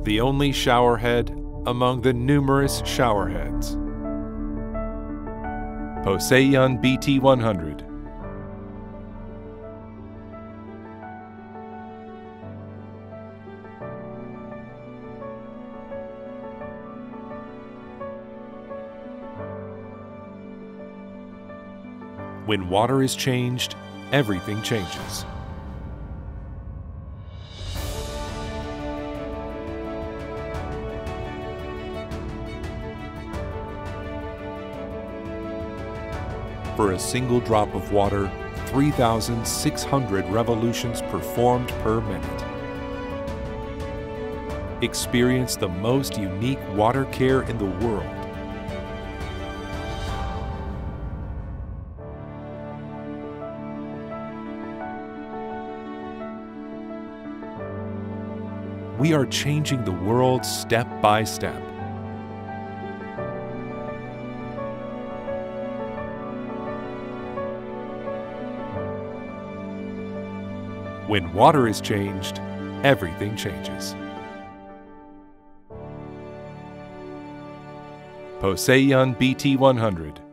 the only showerhead among the numerous showerheads. Poseion BT100. When water is changed, everything changes. For a single drop of water, 3,600 revolutions performed per minute. Experience the most unique water care in the world. We are changing the world step by step. When water is changed, everything changes. Poseion BT100.